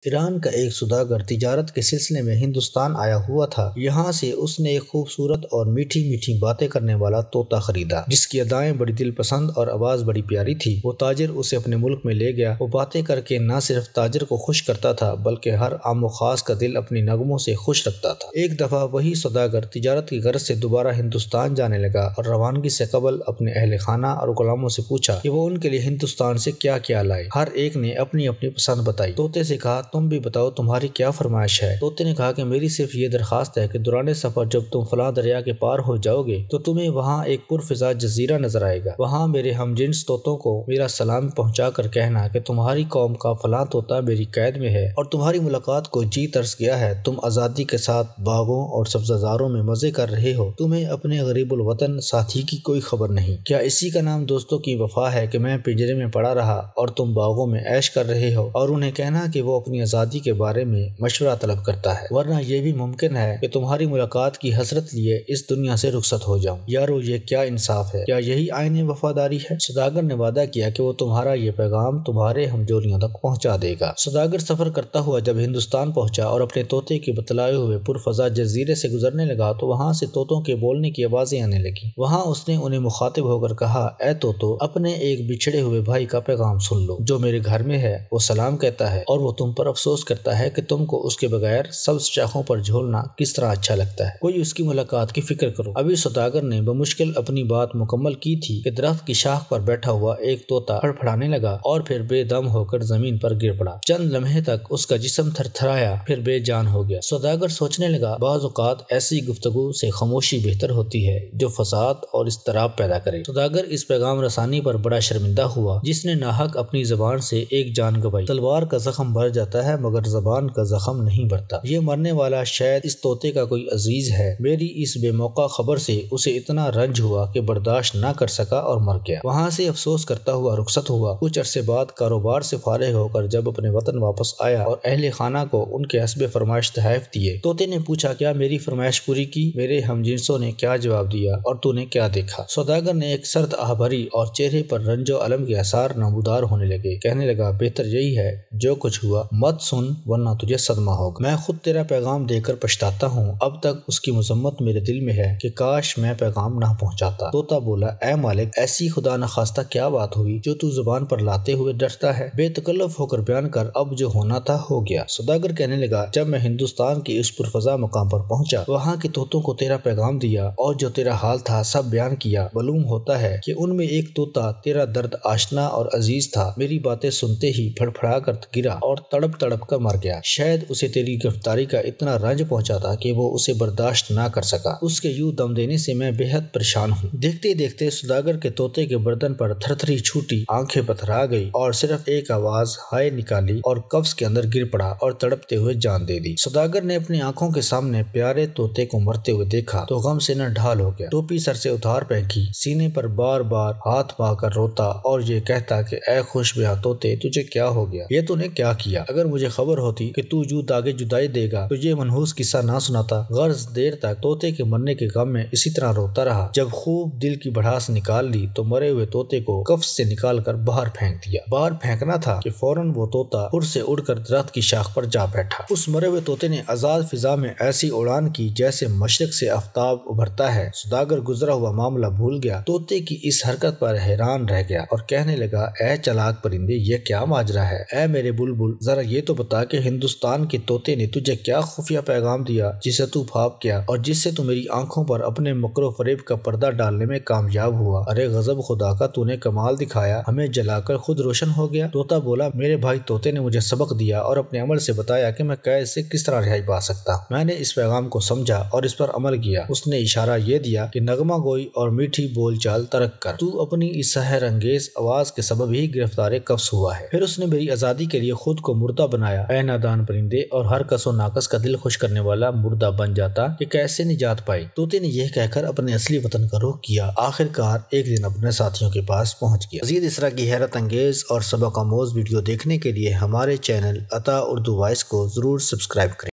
ایران کا ایک سوداگر تجارت کے سلسلے میں ہندوستان آیا ہوا تھا۔ یہاں سے اس نے ایک خوبصورت اور میٹھی میٹھی باتیں کرنے والا طوطا خریدا، جس کی ادائیں بڑی دل پسند اور آواز بڑی پیاری تھی۔ وہ تاجر اسے اپنے ملک میں لے گیا۔ وہ باتیں کر کے نہ صرف تاجر کو خوش کرتا تھا بلکہ ہر عام و خاص کا دل اپنی نغموں سے خوش رکھتا تھا۔ ایک دفعہ وہی سوداگر تجارت کی غرض سے دوبارہ ہندوستان جانے لگا اور روانگی سے قبل اپنے اہل خانہ اور غلاموں سے پوچھا کہ وہ ان کے لیے ہندوستان سے کیا کیا لائے۔ ہر ایک نے اپنی اپنی پسند بتائی۔ طوطے سے کہا، تم بھی بتاؤ تمہاری کیا فرمائش ہے؟ طوطے نے کہا کہ میری صرف یہ درخواست ہے کہ دوران سفر جب تم فلاں دریا کے پار ہو جاؤ گے تو تمہیں وہاں ایک پرفضا جزیرہ نظر آئے گا۔ وہاں میرے ہم جنس طوطوں کو میرا سلام پہنچا کر کہنا کہ تمہاری قوم کا فلاں طوطا میری قید میں ہے اور تمہاری ملاقات کو جی ترس گیا ہے۔ تم آزادی کے ساتھ باغوں اور سبزہ زاروں میں مزے کر رہے ہو۔ تمہیں اپنے غریب الوطن ساتھی کی کوئی خبر نہیں۔ کیا اسی کا نام دوستوں کی وفا ہے کہ میں پنجرے میں پڑا رہا اور تم باغوں میں عیش کر رہے ہو اور انہیں کہنا کہ وہ اپنی آزادی کے بارے میں مشورہ طلب کرتا ہے، ورنہ یہ بھی ممکن ہے کہ تمہاری ملاقات کی حسرت لیے اس دنیا سے رخصت ہو جاؤں۔ یارو، یہ کیا انصاف ہے؟ کیا یہی آئین وفاداری ہے؟ سوداگر نے وعدہ کیا کہ وہ تمہارا یہ پیغام تمہارے ہمجولیوں تک پہنچا دے گا۔ سوداگر سفر کرتا ہوا جب ہندوستان پہنچا اور اپنے طوطے کے بتلائے ہوئے پرفضا جزیرے سے گزرنے لگا تو وہاں سے طوطوں کے بولنے کی آوازیں آنے لگیں۔ وہاں اس نے انہیں مخاطب ہو کر کہا، اے طوطو، اپنے ایک بچھڑے ہوئے بھائی کا پیغام سن لو جو میرے گھر میں ہے۔ وہ سلام کہتا ہے اور وہ تم پر افسوس کرتا ہے کہ تم کو اس کے بغیر سبز شاخوں پر جھولنا کس طرح اچھا لگتا ہے۔ کوئی اس کی ملاقات کی فکر کرو۔ ابھی سوداگر نے بمشکل اپنی بات مکمل کی تھی کہ درخت کی شاخ پر بیٹھا ہوا ایک طوطا پھڑپھڑانے لگا اور پھر بے دم ہو کر زمین پر گر پڑا۔ چند لمحے تک اس کا جسم تھر تھرایا، پھر بے جان ہو گیا۔ سوداگر سوچنے لگا، بعض اوقات ایسی گفتگو سے خاموشی بہتر ہوتی ہے جو فساد اور اضطراب پیدا کرے۔ سوداگر اس پیغام رسانی پر بڑا شرمندہ ہوا جس نے ناحق اپنی زبان سے ایک جان گنوائی۔ تلوار کا زخم بھر جاتا ہے مگر زبان کا زخم نہیں بھرتا۔ یہ مرنے والا شاید اس طوطے کا کوئی عزیز ہے۔ میری اس بے موقع خبر سے اسے اتنا رنج ہوا کہ برداشت نہ کر سکا اور مر گیا۔ وہاں سے افسوس کرتا ہوا رخصت ہوا۔ کچھ عرصے بعد کاروبار سے فارغ ہو کر جب اپنے وطن واپس آیا اور اہل خانہ کو ان کے حسب فرمائش تحائف دیے، طوطے نے پوچھا، کیا میری فرمائش پوری کی؟ میرے ہم جنسوں نے کیا جواب دیا اور تو نے کیا دیکھا؟ سوداگر نے ایک سرد آہ بھری اور چہرے پر رنج و الم کے آثار نمودار ہونے لگے۔ کہنے لگا، بہتر یہی ہے جو کچھ ہوا مت سن ورنہ تجھے صدمہ ہوگا۔ میں خود تیرا پیغام دے کر پچھتاتا ہوں۔ اب تک اس کی مذمت میرے دل میں ہے کہ کاش میں پیغام نہ پہنچاتا۔ طوطا بولا، اے مالک، ایسی خدا نخواستہ کیا بات ہوئی جو تو زبان پر لاتے ہوئے ڈرتا ہے؟ بے تکلف ہو کر بیان کر، اب جو ہونا تھا ہو گیا۔ سوداگر کہنے لگا، جب میں ہندوستان کے اس پرفضا مقام پر پہنچا، وہاں کے طوطوں کو تیرا پیغام دیا اور جو تیرا حال تھا سب بیان کیا۔ معلوم ہوتا ہے کہ ان میں ایک طوطا تیرا درد آشنا اور عزیز تھا۔ میری باتیں سنتے ہی پھڑپھڑا کر گرا اور تڑپ تڑپ کر مر گیا۔ شاید اسے تیری گرفتاری کا اتنا رنج پہنچا تھا کہ وہ اسے برداشت نہ کر سکا۔ اس کے یوں دم دینے سے میں بے حد پریشان ہوں۔ دیکھتے دیکھتے سوداگر کے طوطے کے بدن پر تھرتھری چھوٹی، آنکھیں پتھرا گئی اور صرف ایک آواز ہائے نکالی اور قفس کے اندر گر پڑا اور تڑپتے ہوئے جان دے دی۔ سوداگر نے اپنی آنکھوں کے سامنے پیارے طوطے کو مرتے ہوئے دیکھا تو غم سے نہ ڈھال ہو گیا۔ ٹوپی سر سے اتار پھینکی، سینے پر بار بار ہاتھ پا کر روتا اور یہ کہتا کہ اے خوش بیاں طوطے، تجھے کیا ہو گیا؟ یہ تو نے کیا کیا؟ اگر مجھے خبر ہوتی کہ تو جو داغے جدائی دے گا تو یہ منحوس قصہ نہ سناتا۔ غرض دیر تک طوطے کے مرنے کے غم میں اسی طرح روتا رہا۔ جب خوب دل کی بھڑاس نکال لی تو مرے ہوئے طوطے کو قفس سے نکال کر باہر پھینک دیا۔ باہر پھینکنا تھا کہ فوراً وہ طوطا پھر سے اڑ کر درخت کی شاخ پر جا بیٹھا۔ اس مرے ہوئے طوطے نے آزاد فضا میں ایسی اڑان کی جیسے مشرق سے آفتاب ابھرتا ہے۔ سوداگر گزرا ہوا معاملہ بھول گیا، طوطے کی اس حرکت پر حیران رہ گیا اور کہنے لگا، اے چلاک پرندے، یہ کیا ماجرا ہے؟ اے میرے بلبل، ذرا یہ تو بتا کہ ہندوستان کے طوطے نے تجھے کیا خفیہ پیغام دیا جسے تو بھاپ گیا اور جس سے تو میری آنکھوں پر اپنے مکر و فریب کا پردہ ڈالنے میں کامیاب ہوا؟ ارے غضب خدا کا، تو نے کمال دکھایا، ہمیں جلا کر خود روشن ہو گیا۔ طوطا بولا، میرے بھائی طوطے نے مجھے سبق دیا اور اپنے عمل سے بتایا کہ میں قید سے کس طرح رہائی پا سکتا ہوں۔ میں نے اس پیغام کو سمجھا اور اس پر عمل کیا۔ اس نے اشارہ یہ دیا کہ نغمہ گوئی اور میٹھی بول چال ترک کر، تو اپنی اس سحر انگیز آواز کے سبب ہی گرفتار قفس ہوا ہے۔ پھر اس نے میری آزادی کے لیے خود کو مردہ بنایا۔ اے نادان پرندے، اور ہر کس و ناکس کا دل خوش کرنے والا مردہ بن جاتا کہ کیسے نجات پائی؟ طوطے نے یہ کہہ کر اپنے اصلی وطن کا رخ کیا۔ آخر کار ایک دن اپنے ساتھیوں کے پاس پہنچ گیا۔ مزید اس طرح کی حیرت انگیز اور سبق آموز ویڈیو دیکھنے کے لیے ہمارے چینل عطا اردو وائس کو ضرور سبسکرائب کریں۔